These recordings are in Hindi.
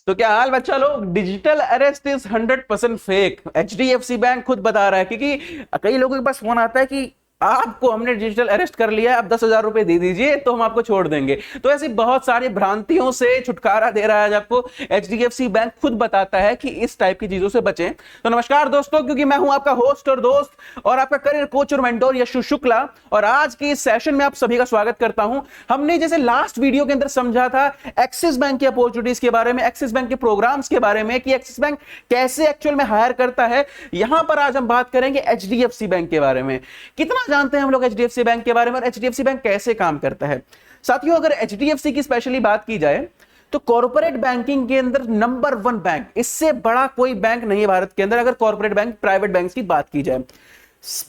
तो क्या हाल बच्चा लोग, digital arrest is 100% fake. HDFC bank खुद बता रहा है, क्योंकि कई लोगों के पास फोन आता है कि आपको हमने डिजिटल अरेस्ट कर लिया है, आप 10,000 रुपए दे दीजिए तो हम आपको छोड़ देंगे। तो ऐसी बहुत सारी भ्रांतियों से छुटकारा दे रहा है आज आपको एचडीएफसी बैंक। खुद बताता है कि इस टाइप की चीजों से बचें। तो नमस्कार दोस्तों, क्योंकि मैं हूं आपका होस्ट और दोस्त और आपका करियर कोच और मेंटोर यशु शुक्ला, और आज के इस सेशन में आप सभी का स्वागत करता हूं। हमने जैसे लास्ट वीडियो के अंदर समझा था एक्सिस बैंक की अपॉर्चुनिटीज के बारे में, एक्सिस बैंक के प्रोग्राम्स के बारे में, कि एक्सिस बैंक कैसे एक्चुअल में हायर करता है। यहां पर आज हम बात करेंगे एचडीएफसी बैंक के बारे में। कितना जानते हैं हम लोग एचडीएफसी बैंक के बारे में और एचडीएफसी बैंक कैसे काम करता है। साथियों, अगर एचडीएफसी की स्पेशली बात की जाए तो कॉर्पोरेट बैंकिंग के अंदर नंबर 1 बैंक, इससे बड़ा कोई बैंक नहीं है भारत के अंदर। अगर कॉर्पोरेट बैंक, प्राइवेट बैंक की बात की जाए,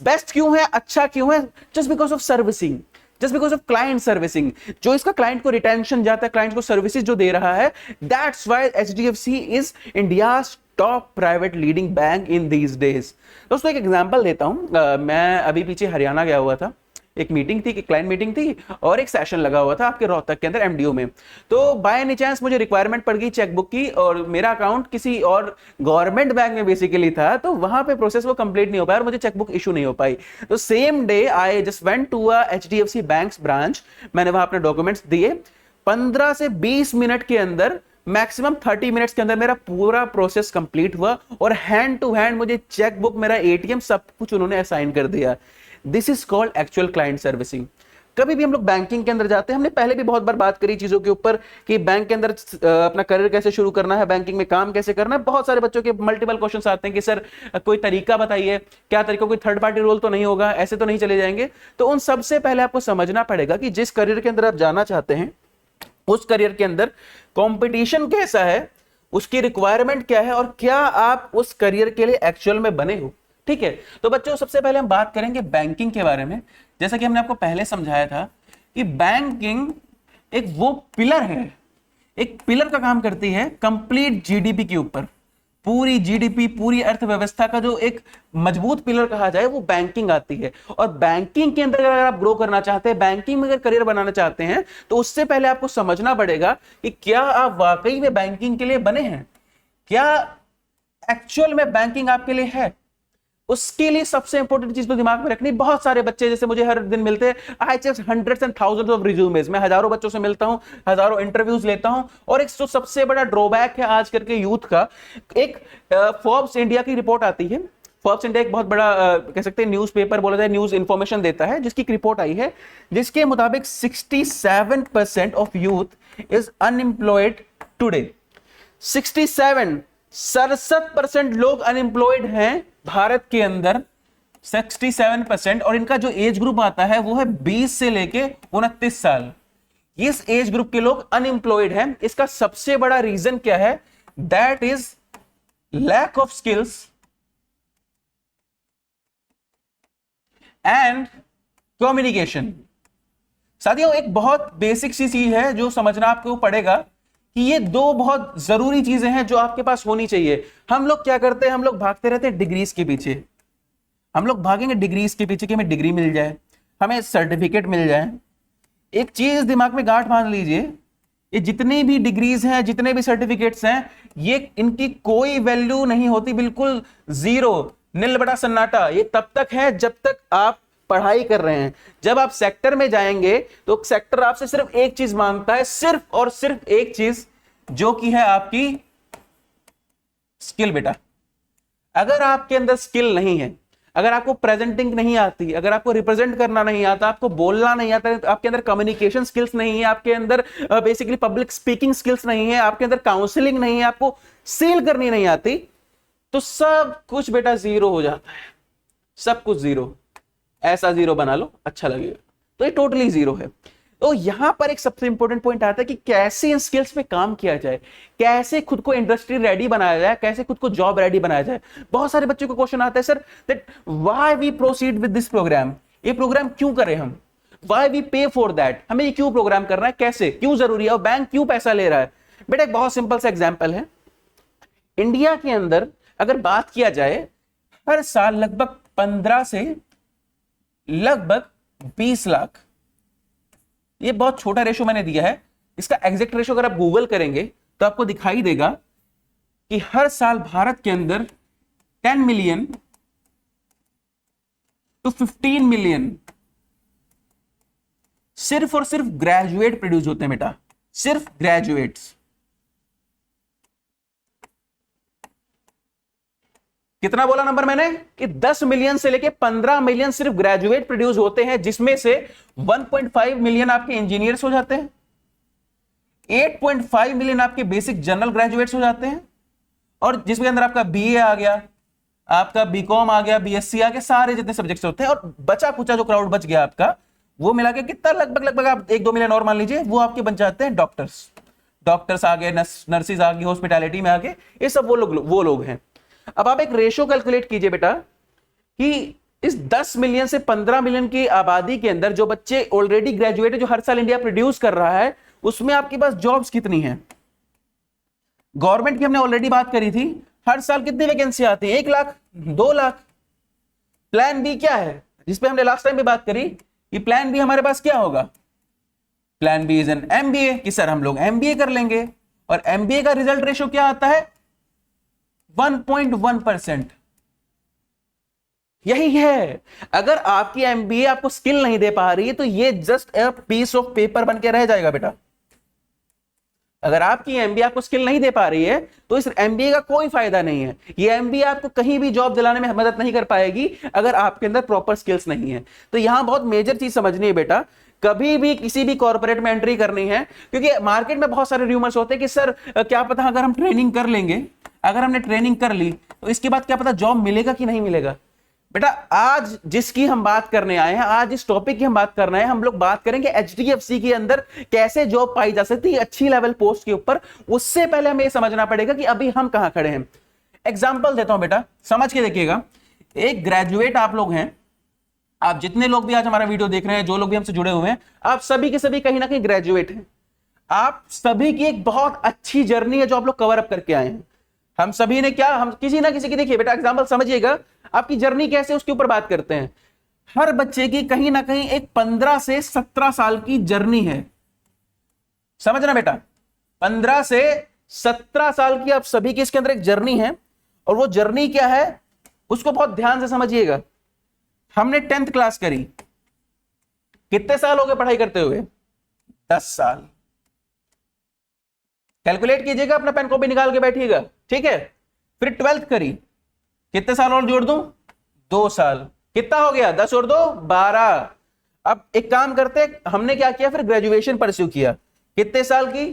बेस्ट क्यों है, अच्छा क्यों है? Just because of servicing, just because of client servicing. जो इसका क्लाइंट को रिटेंशन जाता है, क्लाइंट को सर्विसेज जो दे रहा है, that's why HDFC is India's top private leading bank in these days. दोस्तों एक एग्जांपल देता हूं। मैं अभी पीछे हरियाणा गया हुआ था, एक मीटिंग थी, एक क्लाइंट मीटिंग थी और एक सेशन लगा हुआ था आपके रोहतक के अंदर एमडीओ में। तो बाय एनी चांस मुझे रिक्वायरमेंट पड़ गई चेकबुक की, और मेरा अकाउंट किसी और गवर्नमेंट बैंक में बेसिकली था, तो वहां पे प्रोसेस वो कंप्लीट नहीं हो पाया और मुझे चेकबुक इशू नहीं हो पाई। तो same day I just went to a HDFC bank's branch. मैंने वहां अपने डॉक्यूमेंट्स दिए। 15 से 20 मिनट के अंदर, मैक्सिमम 30 मिनट्स के अंदर मेरा पूरा प्रोसेस कंप्लीट हुआ और हैंड टू हैंड मुझे चेकबुक, मेरा एटीएम, सब कुछ उन्होंने असाइन कर दिया। This is called actual client servicing. कभी भी हम लोग बैंकिंग के अंदर जाते हैं, हमने पहले भी बहुत बार बात करी चीजों के ऊपर कि बैंक के अंदर अपना करियर कैसे शुरू करना है, बैंकिंग में काम कैसे करना है। बहुत सारे बच्चों के मल्टीपल क्वेश्चंस आते हैं कि सर कोई तरीका बताइए, क्या तरीका, कोई थर्ड पार्टी रोल तो नहीं होगा, ऐसे तो नहीं चले जाएंगे। तो उन सबसे पहले आपको समझना पड़ेगा कि जिस करियर के अंदर आप जाना चाहते हैं, उस करियर के अंदर कंपटीशन कैसा है, उसकी रिक्वायरमेंट क्या है, और क्या आप उस करियर के लिए एक्चुअल में बने हो। ठीक है, तो बच्चों सबसे पहले हम बात करेंगे बैंकिंग के बारे में। जैसा कि हमने आपको पहले समझाया था कि बैंकिंग एक वो पिलर है, एक पिलर का काम करती है कंप्लीट जीडीपी के ऊपर। पूरी जीडीपी, पूरी अर्थव्यवस्था का जो एक मजबूत पिलर कहा जाए, वो बैंकिंग आती है। और बैंकिंग के अंदर अगर आप ग्रो करना चाहते हैं, बैंकिंग में अगर करियर बनाना चाहते हैं, तो उससे पहले आपको समझना पड़ेगा कि क्या आप वाकई में बैंकिंग के लिए बने हैं, क्या एक्चुअल में बैंकिंग आपके लिए है। उसके लिए सबसे इंपॉर्टेंट चीज तो दिमाग में रखनी। बहुत सारे बच्चे जैसे मुझे हर दिन मिलते हैं, I check hundreds and thousands of resumes. मैं हजारों बच्चों से मिलता हूं, हजारों इंटरव्यूज लेता हूं, और एक जो सबसे बड़ा ड्रॉबैक है आज करके यूथ का, एक फोर्ब्स इंडिया की रिपोर्ट आती है। फोर्ब्स इंडिया एक बहुत बड़ा कह सकते हैं न्यूज़पेपर बोला जाए, न्यूज इंफॉर्मेशन देता है, जिसकी एक रिपोर्ट आई है जिसके मुताबिक 67% of youth is unemployed today. 67% लोग अनएम्प्लॉयड हैं भारत के अंदर, 67%। और इनका जो एज ग्रुप आता है वो है 20 से लेके 29 साल। इस एज ग्रुप के लोग अनएम्प्लॉयड हैं। इसका सबसे बड़ा रीजन क्या है? That is lack of skills and communication. साथियों, एक बहुत बेसिक सी चीज है जो समझना आपको पड़ेगा कि ये दो बहुत जरूरी चीजें हैं जो आपके पास होनी चाहिए। हम लोग क्या करते हैं, हम लोग भागते रहते हैं डिग्रीज के पीछे। हम लोग भागेंगे डिग्रीज के पीछे कि हमें डिग्री मिल जाए, हमें सर्टिफिकेट मिल जाए। एक चीज दिमाग में गांठ बांध लीजिए, ये जितनी भी डिग्रीज हैं, जितने भी सर्टिफिकेट्स हैं, ये इनकी कोई वैल्यू नहीं होती, बिल्कुल जीरो, नील बड़ा सन्नाटा। ये तब तक है जब तक आप पढ़ाई कर रहे हैं। जब आप सेक्टर में जाएंगे तो सेक्टर आपसे सिर्फ एक चीज मांगता है, सिर्फ और सिर्फ एक चीज, जो कि है आपकी स्किल। बेटा, अगर आपके अंदर स्किल नहीं है, अगर आपको प्रेजेंटिंग नहीं आती, अगर आपको रिप्रेजेंट करना नहीं आता, आपको बोलना नहीं आता, आपके अंदर कम्युनिकेशन स्किल्स नहीं है, आपके अंदर बेसिकली पब्लिक स्पीकिंग स्किल्स नहीं है, आपके अंदर काउंसलिंग नहीं है, आपको सेल करनी नहीं आती, तो सब कुछ बेटा जीरो हो जाता है। सब कुछ जीरो। ऐसा जीरो बना लो, अच्छा लगेगा। तो ये टोटली जीरो है। तो यहां पर एक सबसे इंपॉर्टेंट पॉइंट आता है कि कैसे इन स्किल्स पे काम किया जाए, कैसे खुद को इंडस्ट्री रेडी बनाया जाए, कैसे खुद को जॉब रेडी बनाया जाए। बहुत सारे बच्चों को क्वेश्चन आता है, sir that why we proceed with this program, ये प्रोग्राम क्यों करें हम, why we pay for that, हमें ये क्यों प्रोग्राम करना है, कैसे, क्यों जरूरी है, और बैंक क्यों पैसा ले रहा है। बेटा एक बहुत सिंपल सा एग्जाम्पल है। इंडिया के अंदर अगर बात किया जाए, हर साल लगभग 15 से लगभग 20 लाख, ये बहुत छोटा रेशो मैंने दिया है, इसका एग्जैक्ट रेशो अगर आप गूगल करेंगे तो आपको दिखाई देगा कि हर साल भारत के अंदर 10 मिलियन टू 15 मिलियन सिर्फ और सिर्फ ग्रेजुएट प्रोड्यूस होते हैं बेटा, सिर्फ ग्रेजुएट्स। कितना बोला नंबर मैंने कि 10 मिलियन से लेके 15 मिलियन सिर्फ ग्रेजुएट प्रोड्यूस होते हैं, जिसमें से 1.5 मिलियन आपके इंजीनियर्स हो जाते हैं, 8.5 मिलियन आपके बेसिक जनरल ग्रेजुएट्स हो जाते हैं, और जिसके अंदर आपका बीए आ गया, आपका बीकॉम आ गया, बीएससी आ गया, सारे जितने सब्जेक्ट्स होते हैं, और बचा कुचा जो क्राउड बच गया आपका, वो मिला के कितना लगभग आप 1-2 मिलियन और मान लीजिए, वो आपके बन जाते हैं डॉक्टर्स आ गए, नर्सिस आ गई, हॉस्पिटैलिटी में आ गए, ये सब वो लोग हैं। अब आप एक रेशो कैलकुलेट कीजिए बेटा कि इस 10 मिलियन से 15 मिलियन की आबादी के अंदर जो बच्चे ऑलरेडी ग्रेजुएट है, जो हर साल इंडिया प्रोड्यूस कर रहा है, उसमें आपके पास जॉब्स कितनी हैं? गवर्नमेंट की हमने ऑलरेडी बात करी थी, हर साल कितनी वैकेंसी आती है? 1 लाख, 2 लाख। प्लान बी क्या है, जिसपे हमने लास्ट टाइम भी बात करी कि प्लान बी हमारे पास क्या होगा? Plan B is an MBA, कि सर हम लोग एमबीए कर लेंगे, और एमबीए का रिजल्ट रेशो क्या आता है? 1.1%। यही है, अगर आपकी एमबीए आपको स्किल नहीं दे पा रही है, तो ये just a piece of paper बन के रह जाएगा बेटा। अगर आपकी एमबीए आपको स्किल नहीं दे पा रही है, तो इस एमबीए का कोई फायदा नहीं है। ये एमबीए आपको कहीं भी जॉब दिलाने में मदद नहीं कर पाएगी अगर आपके अंदर प्रॉपर स्किल्स नहीं है। तो यहां बहुत मेजर चीज समझनी है बेटा, कभी भी किसी भी कॉर्पोरेट में एंट्री करनी है, क्योंकि मार्केट में बहुत सारे र्यूमर्स होते हैं कि सर क्या पता अगर हम ट्रेनिंग कर लेंगे, अगर हमने ट्रेनिंग कर ली तो इसके बाद क्या पता जॉब मिलेगा कि नहीं मिलेगा। बेटा आज जिसकी हम बात करने आए हैं, आज इस टॉपिक की हम बात करना है, हम लोग बात करेंगे एचडीएफसी के अंदर कैसे जॉब पाई जा सकती है अच्छी लेवल पोस्ट के ऊपर। उससे पहले हमें समझना पड़ेगा कि अभी हम कहां खड़े हैं। एग्जांपल देता हूं बेटा, समझ के देखिएगा। एक ग्रेजुएट आप लोग हैं, आप जितने लोग भी आज हमारा वीडियो देख रहे हैं, जो लोग भी हमसे जुड़े हुए हैं, आप सभी के सभी कहीं ना कहीं ग्रेजुएट हैं। आप सभी की एक बहुत अच्छी जर्नी है जो आप लोग कवर अप करके आए हैं। हम सभी ने क्या, हम किसी ना किसी की, देखिए बेटा एग्जांपल समझिएगा, आपकी जर्नी कैसे उसके ऊपर बात करते हैं। हर बच्चे की कहीं ना कहीं एक 15 से 17 साल की जर्नी है, समझना बेटा। 15 से 17 साल की आप सभी की इसके अंदर एक जर्नी है, और वो जर्नी क्या है उसको बहुत ध्यान से समझिएगा। हमने 10th क्लास करी, कितने साल हो गए पढ़ाई करते हुए? 10 साल। कैलकुलेट कीजिएगा, अपना पेन कॉपी निकाल के बैठिएगा, ठीक है। फिर 12th करी, कितने साल और जोड़ दूं? 2 साल। कितना हो गया? 10 और 2 12। अब एक काम करते हैं, हमने क्या किया, फिर ग्रेजुएशन परस्यू किया। कितने साल की?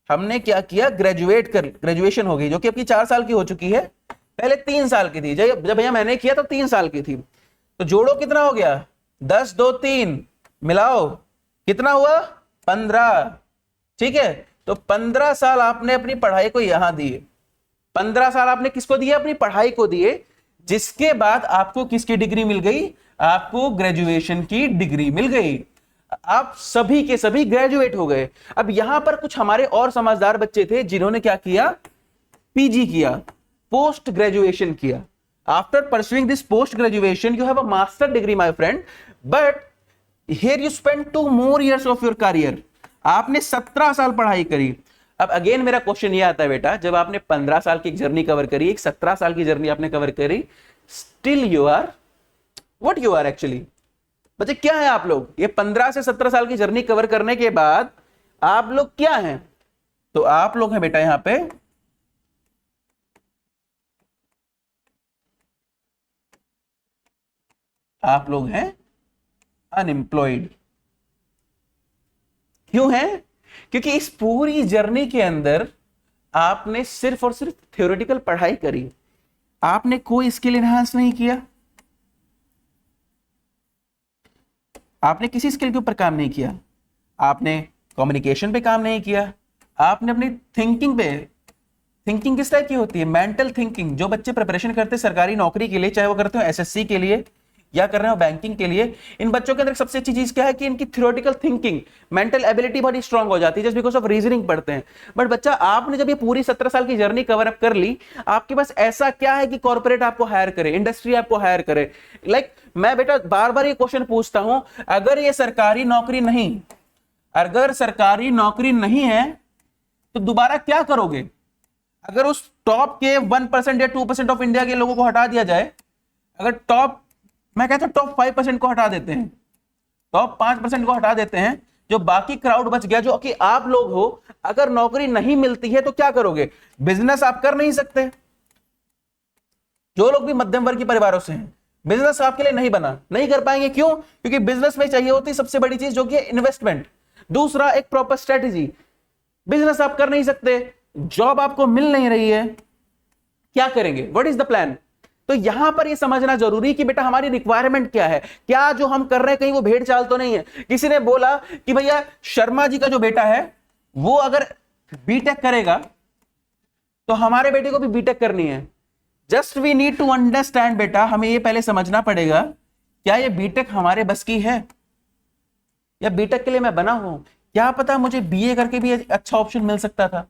हमने क्या किया, ग्रेजुएशन हो गई, जो कि आपकी 4 साल की हो चुकी है। पहले 3 साल की थी, जब भैया मैंने किया तो 3 साल की थी। तो जोड़ो कितना हो गया? 10 2 3, मिलाओ कितना हुआ? 15, ठीक है। तो 15 साल आपने अपनी पढ़ाई को यहां दिए, 15 साल आपने किसको दिए? अपनी पढ़ाई को दिए, जिसके बाद आपको किसकी डिग्री मिल गई? आपको ग्रेजुएशन की डिग्री मिल गई। आप सभी के सभी ग्रेजुएट हो गए। अब यहां पर कुछ हमारे और समझदार बच्चे थे जिन्होंने क्या किया? पीजी किया, पोस्ट ग्रेजुएशन किया। After pursuing this post graduation you have a master degree my friend, but here you spend 2 more years of your career. आपने 17 साल पढ़ाई करी। अब अगेन मेरा क्वेश्चन ये आता है बेटा, जब आपने 15 साल की एक जर्नी कवर करी, एक 17 साल की जर्नी आपने कवर करी, still you are what you are actually. बच्चे क्या है आप लोग? ये 15 से 17 साल की जर्नी कवर करने के बाद आप लोग क्या हैं? तो आप लोग हैं बेटा यहां पे आप लोग हैं अनएम्प्लॉयड। क्यों है? क्योंकि इस पूरी जर्नी के अंदर आपने सिर्फ और सिर्फ थ्योरेटिकल पढ़ाई करी, आपने कोई स्किल एनहांस नहीं किया, आपने किसी स्किल के ऊपर काम नहीं किया, आपने कम्युनिकेशन पे काम नहीं किया, आपने अपनी थिंकिंग किस टाइप की होती है? Mental thinking. जो बच्चे प्रिपरेशन करते हैं सरकारी नौकरी के लिए, चाहे वो करते हो एसएससी के लिए या कर रहे हो बैंकिंग के लिए, इन बच्चों के अंदर सबसे अच्छी चीज क्या है कि इनकी थ्योरेटिकल थिंकिंग, मेंटल एबिलिटी बहुत स्ट्रांग हो जाती है, जस्ट बिकॉज ऑफ रीजनिंग पढ़ते हैं। बट बच्चा आपने जब ये पूरी 17 साल की जर्नी कवर अप कर ली, आपके पास ऐसा क्या है कि कॉर्पोरेट आपको हायर करे, इंडस्ट्री आपको हायर करे? मैं बेटा बार बार ये क्वेश्चन पूछता हूं, अगर ये सरकारी नौकरी नहीं, अगर सरकारी नौकरी नहीं है तो दोबारा क्या करोगे? अगर उस टॉप के 1% या 2% ऑफ इंडिया के लोगों को हटा दिया जाए, अगर टॉप, मैं कहता हूं टॉप 5% को हटा देते हैं, टॉप 5% को हटा देते हैं, जो बाकी क्राउड बच गया, जो कि आप लोग हो, अगर नौकरी नहीं मिलती है तो क्या करोगे? बिजनेस आप कर नहीं सकते। जो लोग भी मध्यम वर्ग के परिवारों से हैं, बिजनेस आपके लिए नहीं बना, नहीं कर पाएंगे। क्यों? क्योंकि बिजनेस में चाहिए होती सबसे बड़ी चीज जो कि इन्वेस्टमेंट, दूसरा एक प्रॉपर स्ट्रेटेजी। बिजनेस आप कर नहीं सकते, जॉब आपको मिल नहीं रही है, क्या करेंगे? What is the plan? तो यहां पर ये समझना जरूरी कि बेटा हमारी रिक्वायरमेंट क्या है, क्या जो हम कर रहे हैं कहीं वो भेड़ चाल तो नहीं है। किसी ने बोला कि भैया शर्मा जी का जो बेटा है वो अगर बीटेक करेगा तो हमारे बेटे को भी बीटेक करनी है। Just we need to understand बेटा, हमें ये पहले समझना पड़ेगा क्या ये बीटेक हमारे बस की है, या बीटेक के लिए मैं बना हूं? क्या पता मुझे बीए करके भी अच्छा ऑप्शन मिल सकता था,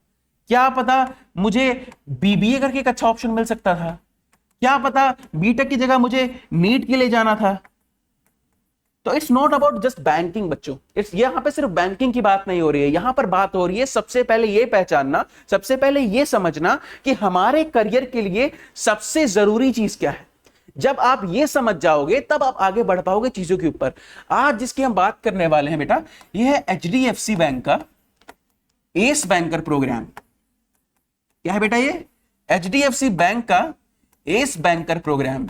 क्या पता मुझे बीबीए करके एक अच्छा ऑप्शन मिल सकता था, क्या पता बीटेक की जगह मुझे नीट के लिए जाना था। तो it's not about just banking बच्चों, इट्स यहां पे सिर्फ बैंकिंग की बात नहीं हो रही है, यहां पर बात हो रही है सबसे पहले ये पहचानना, सबसे पहले ये समझना कि हमारे करियर के लिए सबसे जरूरी चीज क्या है। जब आप ये समझ जाओगे तब आप आगे बढ़ पाओगे चीजों के ऊपर। आज जिसकी हम बात करने वाले हैं बेटा, ये है एचडीएफसी बैंक का एस बैंकर प्रोग्राम। क्या है बेटा? ये एचडीएफसी बैंक का एस बैंकर प्रोग्राम,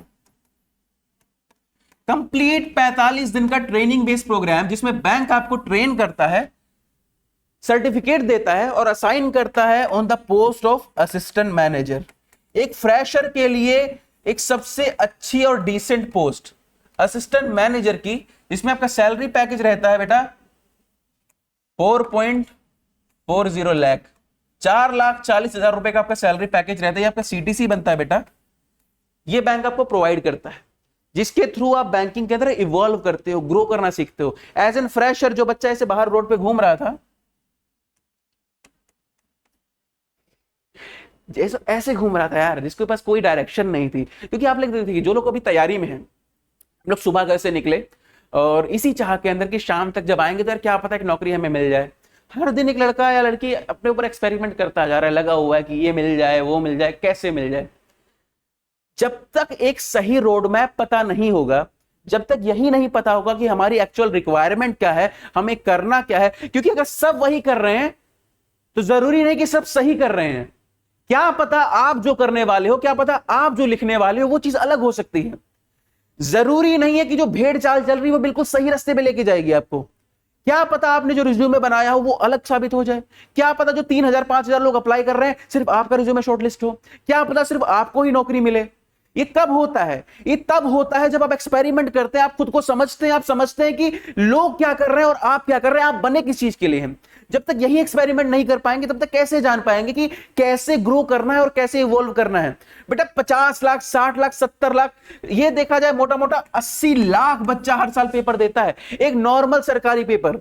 कंप्लीट 45 दिन का ट्रेनिंग बेस्ड प्रोग्राम, जिसमें बैंक आपको ट्रेन करता है, सर्टिफिकेट देता है और असाइन करता है on the post of assistant manager. एक फ्रेशर के लिए एक सबसे अच्छी और डिसेंट पोस्ट असिस्टेंट मैनेजर की, जिसमें आपका सैलरी पैकेज रहता है बेटा 4.40 लाख, 4,40,000 रुपए का आपका सैलरी पैकेज रहता है। आपका सीटीसी बनता है बेटा, ये बैंक आपको प्रोवाइड करता है, जिसके थ्रू आप बैंकिंग के अंदर इवॉल्व करते हो, ग्रो करना सीखते हो। एज एन फ्रेशर जो बच्चा ऐसे बाहर रोड पे घूम रहा था, जैसे ऐसे घूम रहा था यार, जिसके पास कोई डायरेक्शन नहीं थी, क्योंकि आप लोग देखते थे कि जो लोग अभी तैयारी में हैं, हम लोग सुबह घर से निकले और इसी चाह के अंदर कि शाम तक जब आएंगे तो यार क्या पता है कि नौकरी हमें मिल जाए। हर दिन एक लड़का या लड़की अपने ऊपर एक्सपेरिमेंट करता जा रहा है, लगा हुआ है कि ये मिल जाए, वो मिल जाए, कैसे मिल जाए। जब तक एक सही रोड मैप पता नहीं होगा, जब तक यही नहीं पता होगा कि हमारी एक्चुअल रिक्वायरमेंट क्या है, हमें करना क्या है, क्योंकि अगर सब वही कर रहे हैं तो जरूरी नहीं कि सब सही कर रहे हैं। क्या पता आप जो करने वाले हो, क्या पता आप जो लिखने वाले हो वो चीज अलग हो सकती है। जरूरी नहीं है कि जो भेड़ चाल चल रही है वो बिल्कुल सही रास्ते पे लेके जाएगी आपको। क्या पता आपने जो रिज्यूमे बनाया हो वो अलग साबित हो जाए। क्या पता जो 3,000 5,000 लोग अप्लाई कर रहे हैं सिर्फ आपका रिज्यूमे शॉर्टलिस्ट हो। क्या पता सिर्फ आपको ही नौकरी मिले। ये कब होता है? ये तब होता है जब आप एक्सपेरिमेंट करते हैं, आप खुद को समझते हैं, आप समझते हैं कि लोग क्या कर रहे हैं और आप क्या कर रहे हैं, आप बने किस चीज के लिए हैं। जब तक यही एक्सपेरिमेंट नहीं कर पाएंगे तब तक कैसे जान पाएंगे कि कैसे ग्रो करना है और कैसे इवॉल्व करना है। बेटा 50 लाख, 60 लाख, 70 लाख, ये देखा जाए मोटा मोटा 80 लाख बच्चा हर साल पेपर देता है, एक नॉर्मल सरकारी पेपर।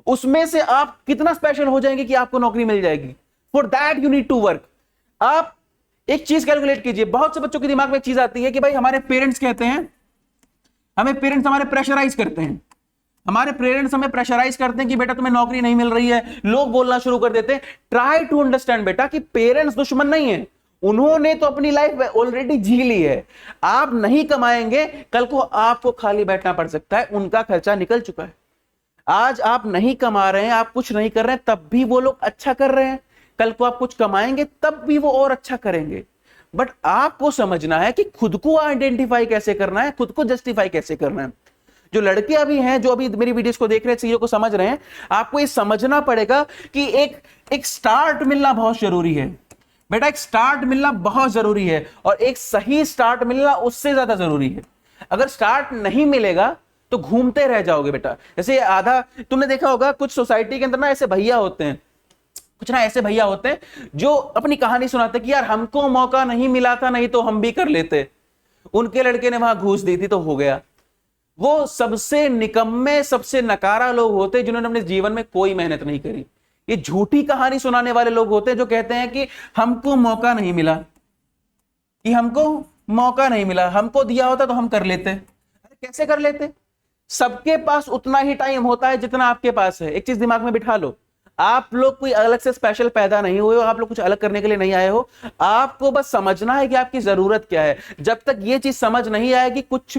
उसमें से आप कितना स्पेशल हो जाएंगे कि आपको नौकरी मिल जाएगी। For that you need to work. आप एक चीज कैलकुलेट कीजिए, बहुत से बच्चों के दिमाग में एक चीज आती है कि भाई हमारे पेरेंट्स कहते हैं, पेरेंट्स हमारे प्रेशराइज करते हैं, हमारे पेरेंट्स हमें प्रेशराइज करते हैं कि बेटा तुम्हें नौकरी नहीं मिल रही है, लोग बोलना शुरू कर देते हैं। ट्राई टू अंडरस्टैंड बेटा कि पेरेंट्स दुश्मन नहीं है, उन्होंने तो अपनी लाइफ ऑलरेडी जी ली है। आप नहीं कमाएंगे, कल को आपको खाली बैठना पड़ सकता है, उनका खर्चा निकल चुका है। आज आप नहीं कमा रहे हैं, आप कुछ नहीं कर रहे हैं, तब भी वो लोग अच्छा कर रहे हैं। कल को आप कुछ कमाएंगे तब भी वो और अच्छा करेंगे। बट आपको समझना है कि खुद को आइडेंटिफाई कैसे करना है, खुद को जस्टिफाई कैसे करना है। जो लड़के अभी हैं, जो अभी मेरी वीडियोस को देख रहे हैं, चीजों को समझ रहे हैं, आपको ये समझना पड़ेगा कि एक स्टार्ट मिलना बहुत जरूरी है। बेटा एक स्टार्ट मिलना बहुत जरूरी है, और एक सही स्टार्ट मिलना उससे ज्यादा जरूरी है। अगर स्टार्ट नहीं मिलेगा तो घूमते रह जाओगे बेटा। जैसे आधा तुमने देखा होगा, कुछ सोसाइटी के अंदर ना ऐसे भैया होते हैं, कुछ ना ऐसे भैया होते हैं जो अपनी कहानी सुनाते कि यार हमको मौका नहीं मिला था, नहीं तो हम भी कर लेते, उनके लड़के ने वहां घूस दी थी तो हो गया। वो सबसे निकम्मे, सबसे नकारा लोग होते हैं जिन्होंने अपने जीवन में कोई मेहनत नहीं करी। ये झूठी कहानी सुनाने वाले लोग होते हैं जो कहते हैं कि हमको मौका नहीं मिला, कि हमको मौका नहीं मिला, हमको दिया होता तो हम कर लेते। अरे कैसे कर लेते? सबके पास उतना ही टाइम होता है जितना आपके पास है। एक चीज दिमाग में बिठा लो, आप लोग कोई अलग से स्पेशल पैदा नहीं हुए हो, आप लोग कुछ अलग करने के लिए नहीं आए हो। आपको बस समझना है कि आपकी जरूरत क्या है। जब तक ये चीज समझ नहीं आएगी कुछ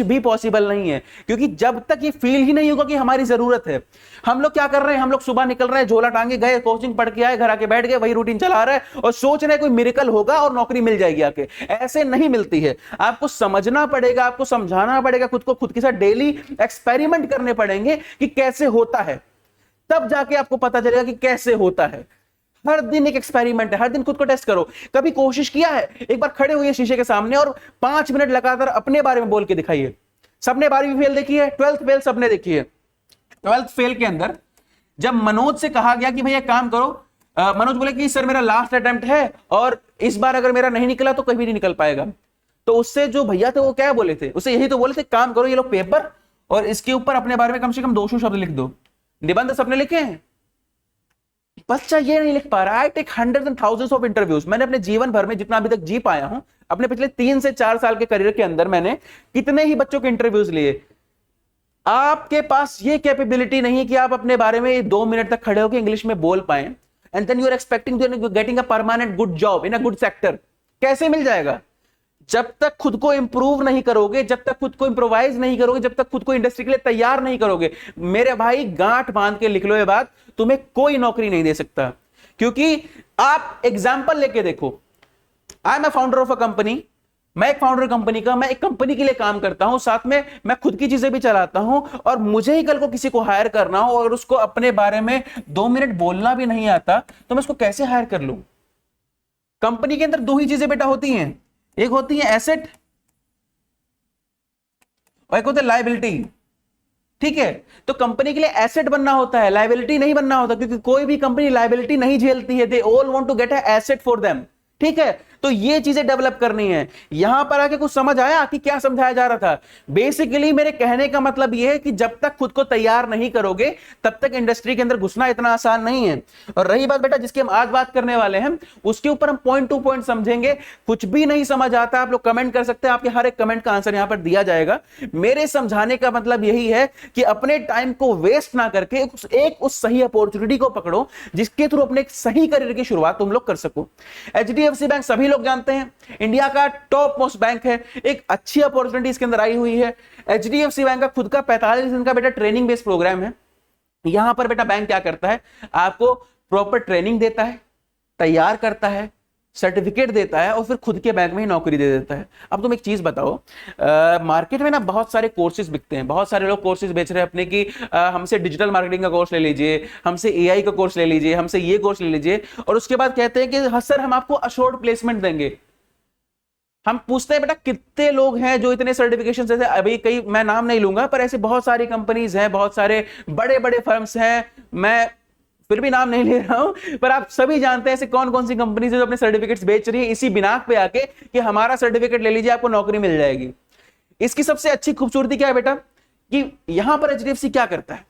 भी पॉसिबल नहीं है, क्योंकि जब तक ये फील ही नहीं होगा कि हमारी जरूरत है। हम लोग क्या कर रहे हैं, हम लोग सुबह निकल रहे हैं, झोला टांगे गए, कोचिंग पढ़ के आए, घर आके बैठ गए, वही रूटीन चला रहे हैं और सोच रहे हैं कोई मिरेकल होगा और नौकरी मिल जाएगी आके। ऐसे नहीं मिलती है। आपको समझना पड़ेगा, आपको समझाना पड़ेगा, खुद को खुद के साथ डेली एक्सपेरिमेंट करने पड़ेंगे कि कैसे होता है, तब जाके आपको पता चलेगा कि कैसे होता है। हर दिन एक एक्सपेरिमेंट है, हर दिन खुद को टेस्ट करो। कभी कोशिश किया है, एक बार खड़े हुए शीशे के सामने और 5 मिनट लगातार अपने बारे में बोल के दिखाइए। सबने 12वीं फेल देखी है, 12th फेल सबने देखी है। 12th फेल के अंदर जब मनोज से कहा गया कि भैया काम करो, मनोज बोले कि सर मेरा लास्ट अटेम्प्ट है और इस बार अगर मेरा नहीं निकला तो कभी नहीं निकल पाएगा। तो उससे जो भैया थे वो क्या बोले थे, उसे यही तो बोले थे, काम करो ये लो पेपर और इसके ऊपर अपने बारे में कम से कम 200 शब्द लिख दो। निबंध सबने लिखे हैं, बच्चा ये नहीं लिख पा रहा। I take hundreds and thousands of interviews. मैंने अपने जीवन भर में जितना अभी तक जी पाया हूं, अपने पिछले 3 से 4 साल के करियर के अंदर मैंने कितने ही बच्चों के इंटरव्यूज लिए। आपके पास ये कैपेबिलिटी नहीं है कि आप अपने बारे में 2 मिनट तक खड़े होकर इंग्लिश में बोल पाए, and then you are expecting getting a permanent good job in a good sector. कैसे मिल जाएगा? जब तक खुद को इंप्रूव नहीं करोगे, जब तक खुद को इंप्रोवाइज नहीं करोगे, जब तक खुद को इंडस्ट्री के लिए तैयार नहीं करोगे। मेरे भाई गांठ बांध के लिख लो ये बात, तुम्हें कोई नौकरी नहीं दे सकता। क्योंकि आप एग्जाम्पल लेके देखो, I am a founder of a company, मैं एक फाउंडर कंपनी का, मैं एक कंपनी के लिए काम करता हूं, साथ में मैं खुद की चीजें भी चलाता हूं, और मुझे ही कल को किसी को हायर करना हो और उसको अपने बारे में 2 मिनट बोलना भी नहीं आता, तो मैं उसको कैसे हायर कर लूं? कंपनी के अंदर 2 ही चीजें बेटा होती हैं, एक होती है एसेट और एक होता है लायबिलिटी। ठीक है, तो कंपनी के लिए एसेट बनना होता है, लायबिलिटी नहीं बनना होता, क्योंकि कोई भी कंपनी लायबिलिटी नहीं झेलती है। They all want to get a asset for them. ठीक है, तो ये चीजें डेवलप करनी है। यहां पर आके कुछ समझ आया कि क्या समझाया जा रहा था? बेसिकली मेरे कहने का मतलब यह है कि जब तक खुद को तैयार नहीं करोगे तब तक इंडस्ट्री के अंदर घुसना इतना आसान नहीं है। और रही बात बेटा जिसकी हम आज बात करने वाले हैं, उसके ऊपर हम पॉइंट टू पॉइंट समझेंगे। कुछ भी नहीं समझ आता आप लोग कमेंट कर सकते हैं, आपके हर एक कमेंट का आंसर यहां पर दिया जाएगा। मेरे समझाने का मतलब यही है कि अपने टाइम को वेस्ट ना करके उस सही अपॉर्चुनिटी को पकड़ो जिसके थ्रू अपने सही करियर की शुरुआत तुम लोग कर सको। एचडीएफसी बैंक सभी लोग जानते हैं, इंडिया का टॉप मोस्ट बैंक है। एक अच्छी अपॉर्चुनिटी इसके अंदर आई हुई है। एचडीएफसी बैंक का खुद का 45 दिन का बेटा ट्रेनिंग बेस्ड प्रोग्राम है। यहां पर बेटा बैंक क्या करता है, आपको प्रॉपर ट्रेनिंग देता है, तैयार करता है, सर्टिफिकेट देता है और फिर खुद के बैंक में ही नौकरी दे देता है। अब तुम एक चीज बताओ, मार्केट में ना बहुत सारे कोर्सेज बिकते हैं, बहुत सारे लोग कोर्सेज बेच रहे हैं अपने की, हमसे डिजिटल मार्केटिंग का कोर्स ले लीजिए, हमसे एआई का कोर्स ले लीजिए, हमसे ये कोर्स ले लीजिए, और उसके बाद कहते हैं कि हाँ सर हम आपको अश्योर्ड प्लेसमेंट देंगे। हम पूछते हैं बेटा कितने लोग हैं जो इतने सर्टिफिकेशन, जैसे अभी कई, मैं नाम नहीं लूंगा, पर ऐसे बहुत सारी कंपनीज हैं, बहुत सारे बड़े बड़े फर्म्स हैं, मैं फिर भी नाम नहीं ले रहा हूं, पर आप सभी जानते हैं ऐसे कौन कौन सी कंपनीज है जो अपने सर्टिफिकेट्स बेच रही है इसी बिना पे आके कि हमारा सर्टिफिकेट ले लीजिए आपको नौकरी मिल जाएगी। इसकी सबसे अच्छी खूबसूरती क्या है बेटा, कि यहां पर एचडीएफसी क्या करता है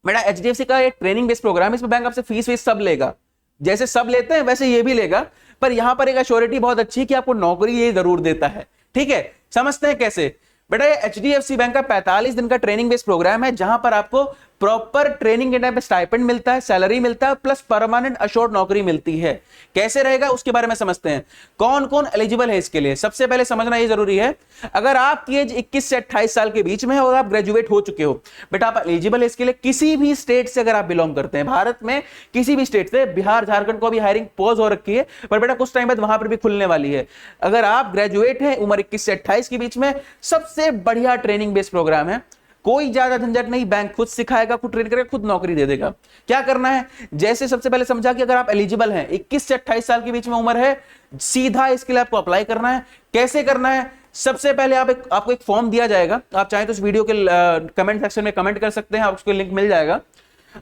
बेटा, एचडीएफसी का एक ट्रेनिंग बेस्ड प्रोग्राम है, इसमें बैंक आपसे फीस सब लेगा, जैसे सब लेते हैं वैसे ये भी लेगा, पर यहां पर एक एश्योरिटी बहुत अच्छी है कि आपको नौकरी ये जरूर देता है। ठीक है, समझते हैं कैसे बेटा। एचडीएफसी बैंक का 45 दिन का ट्रेनिंग बेस्ड प्रोग्राम है, जहां पर आपको प्रॉपर ट्रेनिंग के टाइम पे स्टाइपेंड मिलता है, सैलरी मिलता है, प्लस परमानेंट अश्योर्ड नौकरी मिलती है। कैसे रहेगा उसके बारे में समझते हैं, कौन कौन एलिजिबल है इसके लिए। सबसे पहले समझना ये जरूरी है, अगर आपकी एज 21 से 28 साल के बीच में है और आप ग्रेजुएट हो चुके हो बेटा, आप एलिजिबल है इसके लिए। किसी भी स्टेट से अगर आप बिलोंग करते हैं, भारत में किसी भी स्टेट से, बिहार झारखंड को भी हायरिंग पॉज हो रखी है, पर बेटा कुछ टाइम बाद वहां पर भी खुलने वाली है। अगर आप ग्रेजुएट हैं, उम्र 21 से 28 के बीच में, सबसे बढ़िया ट्रेनिंग बेस्ड प्रोग्राम है, कोई ज्यादा झंझट नहीं, बैंक खुद सिखाएगा, खुद ट्रेन करेगा, खुद नौकरी दे देगा। क्या करना है, जैसे सबसे पहले समझा कि अगर आप एलिजिबल हैं, 21 से 28 साल के बीच में उम्र है, सीधा इसके लिए आपको अप्लाई करना है। कैसे करना है, सबसे पहले आपको एक फॉर्म दिया जाएगा, आप चाहें तो इस वीडियो के कमेंट सेक्शन में कमेंट कर सकते हैं, आपको लिंक मिल जाएगा।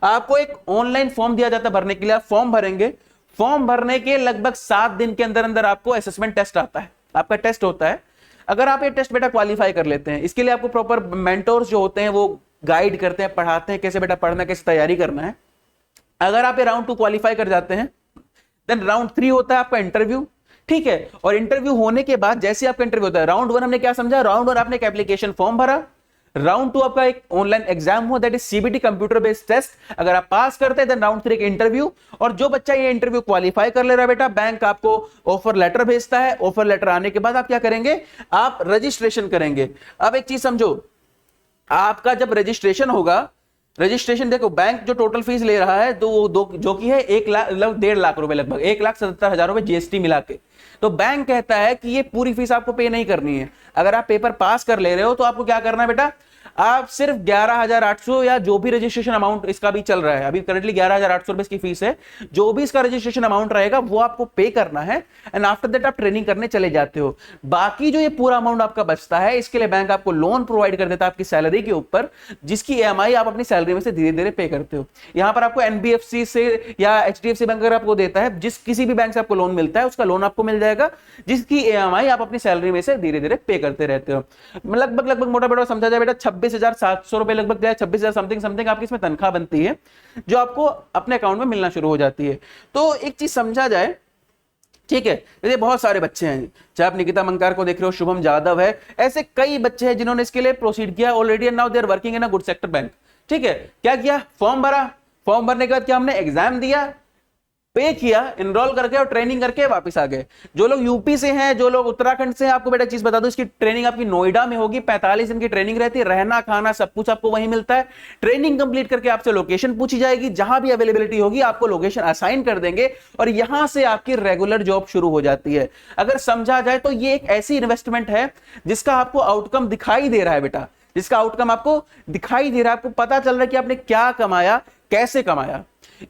आपको एक ऑनलाइन फॉर्म दिया जाता है भरने के लिए, आप फॉर्म भरेंगे। फॉर्म भरने के लगभग 7 दिन के अंदर अंदर आपको असेसमेंट टेस्ट आता है, आपका टेस्ट होता है। अगर आप ये टेस्ट बेटा क्वालिफाई कर लेते हैं, इसके लिए आपको प्रॉपर मेंटोर्स जो होते हैं वो गाइड करते हैं, पढ़ाते हैं कैसे बेटा पढ़ना, कैसे तैयारी करना है। अगर आप ये राउंड 2 क्वालिफाई कर जाते हैं, देन राउंड 3 होता है आपका इंटरव्यू। ठीक है, और इंटरव्यू होने के बाद जैसे आपका इंटरव्यू होता है, राउंड 1 हमने क्या समझा, राउंड 1 आपने एक एप्लीकेशन फॉर्म भरा, राउंड 2 आपका एक ऑनलाइन एग्जाम हुआ, that is CBT computer based test. अगर आप पास करते हैं देन राउंड 3 एक इंटरव्यू, और जो बच्चा ये इंटरव्यू क्वालिफाई कर ले रहा है बेटा, बैंक आपको ऑफर लेटर भेजता है। ऑफर लेटर आने के बाद आप क्या करेंगे, आप रजिस्ट्रेशन करेंगे। अब एक चीज समझो, आपका जब रजिस्ट्रेशन होगा, रजिस्ट्रेशन देखो बैंक जो टोटल फीस ले रहा है दो जो कि है 1,00,000 रुपए, लगभग 1,77,000 रुपए जीएसटी मिला के। तो बैंक कहता है कि ये पूरी फीस आपको पे नहीं करनी है। अगर आप पेपर पास कर ले रहे हो तो आपको क्या करना है बेटा, आप सिर्फ 11,800 या जो भी रजिस्ट्रेशन अमाउंट इसका भी चल रहा है, अभी करंटली 11,800 रुपए इसकी फीस है, जो भी इसका रजिस्ट्रेशन अमाउंट रहेगा वो आपको पे करना है। एंड आफ्टर दैट आप ट्रेनिंग करने चले जाते हो। बाकी जो ये पूरा अमाउंट आपका बचता है, इसके लिए बैंक आपको लोन प्रोवाइड कर देता है आपकी सैलरी के ऊपर, जिसकी ईएमआई आप अपनी सैलरी में से धीरे धीरे पे करते हो। यहां पर आपको एनबीएफसी से या एचडीएफसी बैंक अगर आपको देता है, जिस किसी भी बैंक से आपको लोन मिलता है उसका लोन आपको मिल जाएगा, जिसकी ईएमआई आप अपनी सैलरी में से धीरे धीरे पे करते रहते हो। लगभग मोटा मोटा समझा जाए बेटा 26,700 रुपए लगभग, 26,000 समथिंग आपकी इसमें तनख्वाह बनती है, जो आपको अपने अकाउंट में मिलना शुरू हो जाती है। तो एक चीज समझा जाए, ठीक है, जैसे बहुत सारे बच्चे हैं, चाहे आप निकिता मंकार को देख रहे हो, शुभम जादव है, ऐसे कई बच्चे हैं जिन्होंने इसके लिए प्रोसीड किया already and now they are working in a good sector bank. ठीक है, क्या किया, फॉर्म भरा, फॉर्म भरने के बाद क्या हमने एग्जाम दिया, पे किया, इनरोल करके और ट्रेनिंग करके वापस आ गए। जो लोग यूपी से हैं, जो लोग उत्तराखंड से हैं, आपको बेटा चीज बता दूं, इसकी ट्रेनिंग आपकी नोएडा में होगी। 45 दिन की ट्रेनिंग रहती है, रहना खाना सब कुछ आपको वहीं मिलता है। ट्रेनिंग कंप्लीट करके आपसे लोकेशन पूछी जाएगी, जहां भी अवेलेबिलिटी होगी आपको लोकेशन असाइन कर देंगे और यहां से आपकी रेगुलर जॉब शुरू हो जाती है। अगर समझा जाए तो ये एक ऐसी इन्वेस्टमेंट है जिसका आपको आउटकम दिखाई दे रहा है बेटा, जिसका आउटकम आपको दिखाई दे रहा है, आपको पता चल रहा है कि आपने क्या कमाया, कैसे कमाया।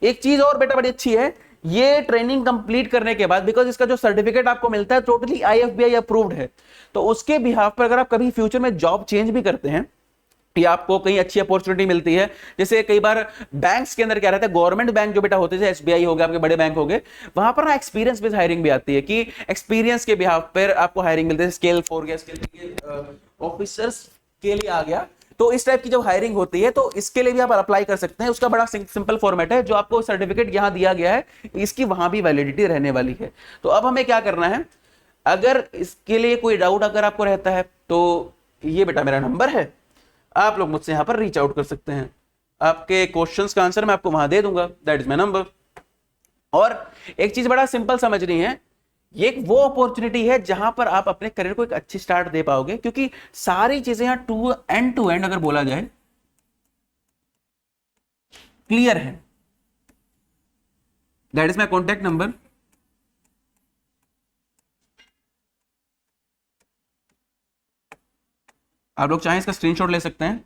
एक चीज और बेटा बड़ी अच्छी है, ये ट्रेनिंग कंप्लीट करने के बाद, बिकॉज इसका जो सर्टिफिकेट आपको मिलता है टोटली आईएफबीआई अप्रूव्ड है, तो उसके बिहाफ पर अगर आप कभी फ्यूचर में जॉब चेंज भी करते हैं या आपको कहीं अच्छी अपॉर्चुनिटी मिलती है, जैसे कई बार बैंक्स के अंदर क्या रहता है, गवर्नमेंट बैंक जो बेटा होते हैं, एसबीआई हो गया, आपके बड़े बैंक हो गए, वहां पर ना एक्सपीरियंस बेस्ड हायरिंग भी आती है कि एक्सपीरियंस के बिहाफ पर आपको हायरिंग मिलती है। स्केल 4 गया, स्केल ऑफिसर्स के लिए आ गया, तो इस टाइप की जब हायरिंग होती है तो इसके लिए भी आप अप्लाई कर सकते हैं। उसका बड़ा सिंपल फॉर्मेट है, जो आपको सर्टिफिकेट यहां दिया गया है इसकी वहां भी वैलिडिटी रहने वाली है। तो अब हमें क्या करना है, अगर इसके लिए कोई डाउट अगर आपको रहता है तो ये बेटा मेरा नंबर है, आप लोग मुझसे यहां पर रीच आउट कर सकते हैं। आपके क्वेश्चंस का आंसर मैं आपको वहां दे दूंगा, दैट इज माई नंबर। और एक चीज बड़ा सिंपल समझनी है, ये एक वो अपॉर्चुनिटी है जहां पर आप अपने करियर को एक अच्छी स्टार्ट दे पाओगे, क्योंकि सारी चीजें यहां टू एंड अगर बोला जाए क्लियर है। That is my contact number, आप लोग चाहें इसका स्क्रीनशॉट ले सकते हैं।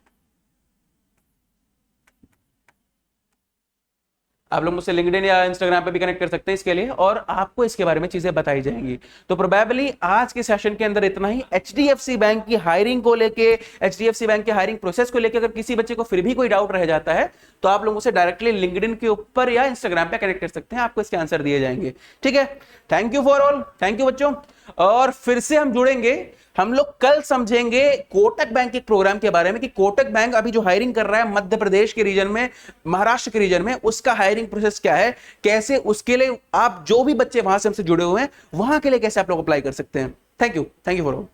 आप लोग मुझसे लिंक्डइन या इंस्टाग्राम पे भी कनेक्ट कर सकते हैं इसके लिए, और आपको इसके बारे में चीजें बताई जाएंगी। तो प्रोबेबली आज के सेशन के अंदर इतना ही। एचडीएफसी बैंक की हायरिंग को लेके, एचडीएफसी बैंक के हायरिंग प्रोसेस को लेके अगर किसी बच्चे को फिर भी कोई डाउट रह जाता है तो आप लोगों से डायरेक्टली लिंक्डइन के ऊपर या इंस्टाग्राम पे कनेक्ट कर सकते हैं, आपको इसके आंसर दिए जाएंगे। ठीक है, thank you for all, thank you बच्चों। और फिर से हम जुड़ेंगे, हम लोग कल समझेंगे कोटक बैंक के प्रोग्राम के बारे में कि कोटक बैंक अभी जो हायरिंग कर रहा है मध्य प्रदेश के रीजन में, महाराष्ट्र के रीजन में, उसका हायरिंग प्रोसेस क्या है, कैसे उसके लिए आप जो भी बच्चे वहां से हमसे जुड़े हुए हैं वहां के लिए कैसे आप लोग अप्लाई कर सकते हैं। Thank you for all.